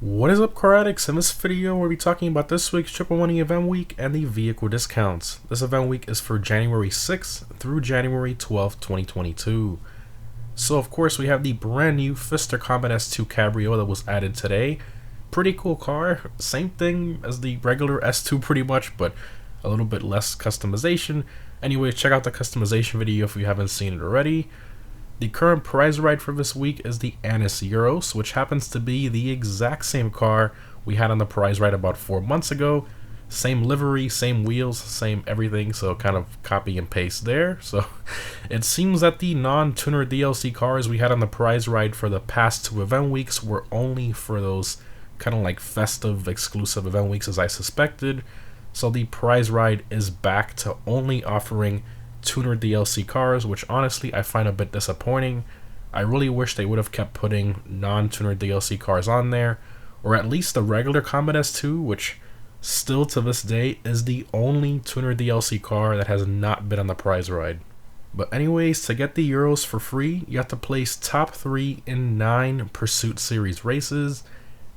What is up, car addicts? In this video, we'll be talking about this week's Triple Money Event Week and the vehicle discounts. This event week is for January 6th through January 12th, 2022. So, of course, we have the brand new Fister Combat S2 Cabrio that was added today. Pretty cool car. Same thing as the regular S2 pretty much, but a little bit less customization. Anyway, check out the customization video if you haven't seen it already. The current prize ride for this week is the Annis Euros, which happens to be the exact same car we had on the prize ride about 4 months ago. Same livery, same wheels, same everything, so kind of copy and paste there. So it seems that the non-tuner DLC cars we had on the prize ride for the past 2 event weeks were only for those kind of like festive exclusive event weeks as I suspected. So the prize ride is back to only offering tuner DLC cars, which honestly I find a bit disappointing. I really wish they would have kept putting non-tuner DLC cars on there, or at least the regular Combat S2, which still to this day is the only tuner DLC car that has not been on the prize ride. But anyways, to get the Euros for free, you have to place top 3 in 9 Pursuit Series races.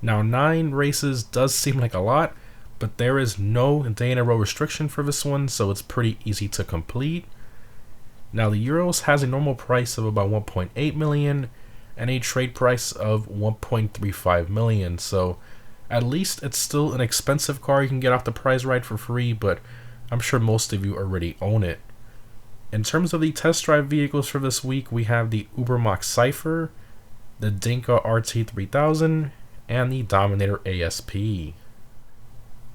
Now 9 races does seem like a lot, but there is no day in a row restriction for this one, so it's pretty easy to complete. Now the Euros has a normal price of about 1.8 million and a trade price of 1.35 million, so at least it's still an expensive car you can get off the prize ride for free, but I'm sure most of you already own it. In terms of the test drive vehicles for this week, we have the Ubermax Cypher, the Dinka RT3000, and the Dominator ASP.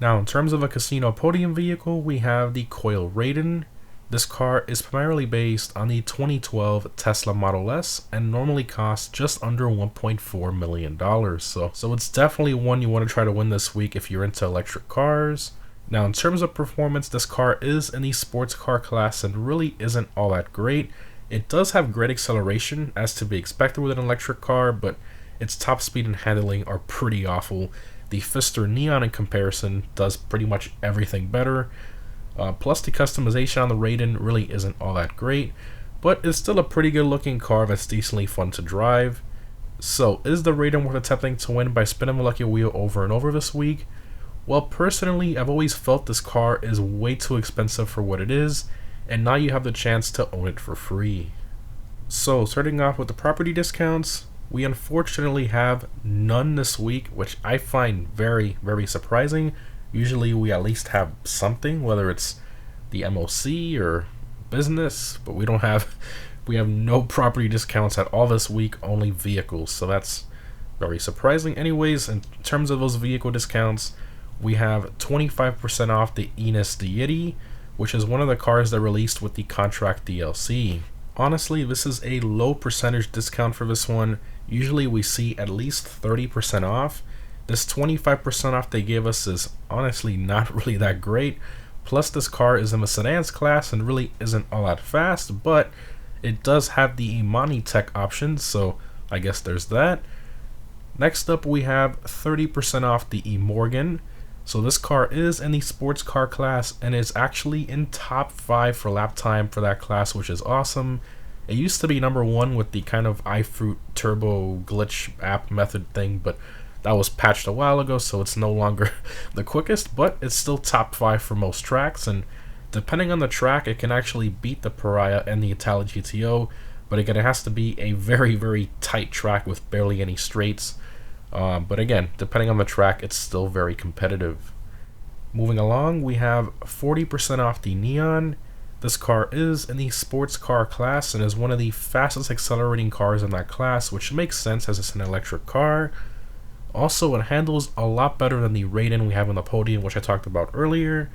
Now in terms of a casino podium vehicle, we have the Coil Raiden. This car is primarily based on the 2012 Tesla Model S and normally costs just under $1.4 million. So it's definitely one you want to try to win this week if you're into electric cars. Now in terms of performance, this car is in the sports car class and really isn't all that great. It does have great acceleration as to be expected with an electric car, but its top speed and handling are pretty awful. The Fister Neon in comparison does pretty much everything better. Plus the customization on the Raiden really isn't all that great, but it's still a pretty good looking car that's decently fun to drive. So is the Raiden worth attempting to win by spinning the lucky wheel over and over this week? Well, personally, I've always felt this car is way too expensive for what it is, and now you have the chance to own it for free. So starting off with the property discounts, we unfortunately have none this week, which I find very, very surprising. Usually we at least have something, whether it's the MOC or business, but we have no property discounts at all this week, only vehicles, so that's very surprising. Anyways, in terms of those vehicle discounts, we have 25% off the Enos Deity, which is one of the cars that released with the contract DLC. Honestly, this is a low percentage discount for this one. Usually we see at least 30% off. This 25% off they gave us is honestly not really that great. Plus this car is in the sedans class and really isn't all that fast, but it does have the Imani Tech option, so I guess there's that. Next up we have 30% off the E-Morgan. So this car is in the sports car class and is actually in top 5 for lap time for that class, which is awesome. It used to be number 1 with the kind of iFruit turbo glitch app method thing, but that was patched a while ago, so it's no longer the quickest, but it's still top 5 for most tracks, and depending on the track, it can actually beat the Pariah and the Italian GTO, but again, it has to be a very, very tight track with barely any straights. But again, depending on the track, it's still very competitive. Moving along, we have 40% off the Neon. This car is in the sports car class and is one of the fastest accelerating cars in that class, which makes sense as it's an electric car. Also, it handles a lot better than the Raiden we have on the podium, which I talked about earlier.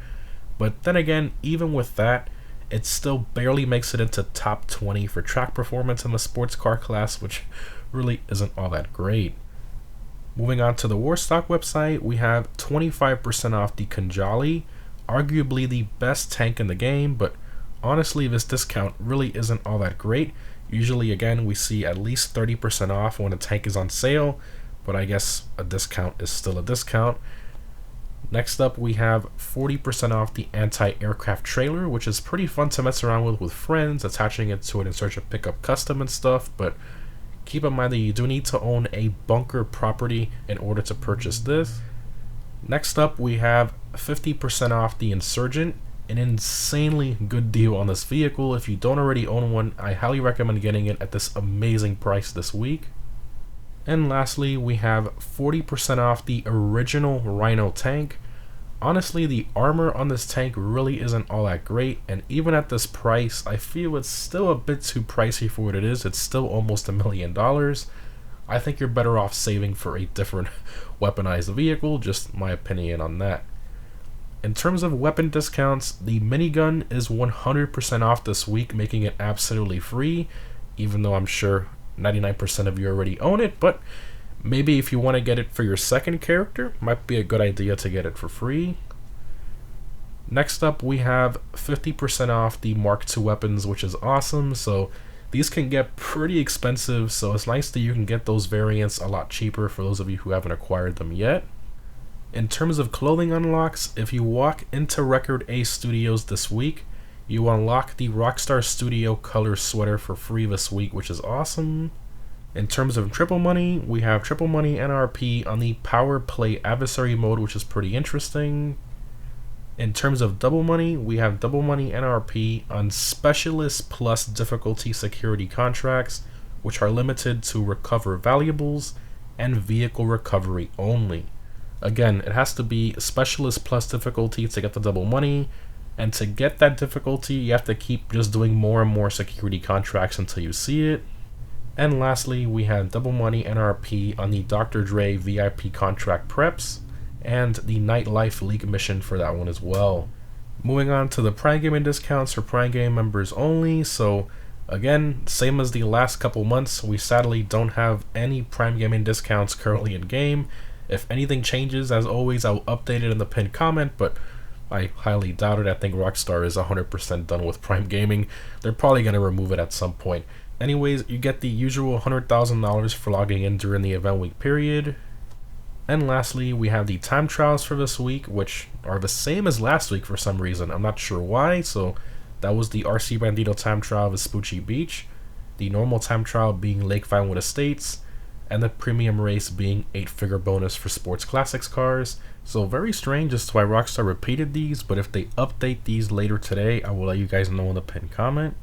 But then again, even with that, it still barely makes it into top 20 for track performance in the sports car class, which really isn't all that great. Moving on to the Warstock website, we have 25% off the Kanjali, arguably the best tank in the game, but honestly this discount really isn't all that great. Usually again we see at least 30% off when a tank is on sale, but I guess a discount is still a discount. Next up we have 40% off the anti-aircraft trailer, which is pretty fun to mess around with friends, attaching it to an in search of pickup custom and stuff, but Keep in mind that you do need to own a bunker property in order to purchase this. Next up, we have 50% off the Insurgent, an insanely good deal on this vehicle. If you don't already own one, I highly recommend getting it at this amazing price this week. And lastly, we have 40% off the original Rhino tank. Honestly, the armor on this tank really isn't all that great, and even at this price, I feel it's still a bit too pricey for what it is. It's still almost $1 million. I think you're better off saving for a different weaponized vehicle, just my opinion on that. In terms of weapon discounts, the minigun is 100% off this week, making it absolutely free, even though I'm sure 99% of you already own it, but maybe if you want to get it for your second character, might be a good idea to get it for free. Next up, we have 50% off the Mark II weapons, which is awesome. So these can get pretty expensive, so it's nice that you can get those variants a lot cheaper for those of you who haven't acquired them yet. In terms of clothing unlocks, if you walk into Record A Studios this week, you unlock the Rockstar Studio color sweater for free this week, which is awesome. In terms of triple money, we have triple money NRP on the Power Play Adversary mode, which is pretty interesting. In terms of double money, we have double money NRP on Specialist Plus difficulty security contracts, which are limited to recover valuables and vehicle recovery only. Again, it has to be Specialist Plus difficulty to get the double money, and to get that difficulty, you have to keep just doing more and more security contracts until you see it. And lastly, we have double money NRP on the Dr.Dre VIP contract preps, and the Nightlife League mission for that one as well. Moving on to the Prime Gaming discounts for Prime Gaming members only. So again, same as the last couple months, we sadly don't have any Prime Gaming discounts currently in game. If anything changes, as always, I'll update it in the pinned comment, but I highly doubt it. I think Rockstar is 100% done with Prime Gaming. They're probably going to remove it at some point. Anyways, you get the usual $100,000 for logging in during the event week period. And lastly, we have the time trials for this week, which are the same as last week for some reason. I'm not sure why. So that was the RC Bandito time trial of Vespucci Beach, the normal time trial being Lake Vinewood Estates, and the premium race being 8-figure bonus for Sports Classics cars. So very strange as to why Rockstar repeated these, but if they update these later today, I will let you guys know in the pinned comment.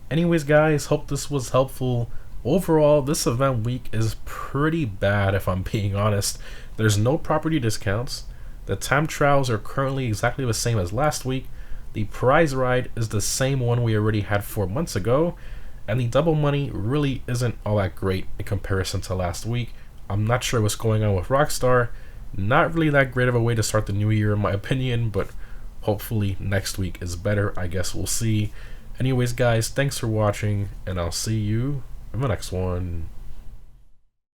Anyways guys, hope this was helpful. Overall, this event week is pretty bad if I'm being honest. There's no property discounts. The time trials are currently exactly the same as last week. The prize ride is the same one we already had 4 months ago. And the double money really isn't all that great in comparison to last week. I'm not sure what's going on with Rockstar. Not really that great of a way to start the new year in my opinion, but hopefully next week is better. I guess we'll see. Anyways guys, thanks for watching, and I'll see you in the next one.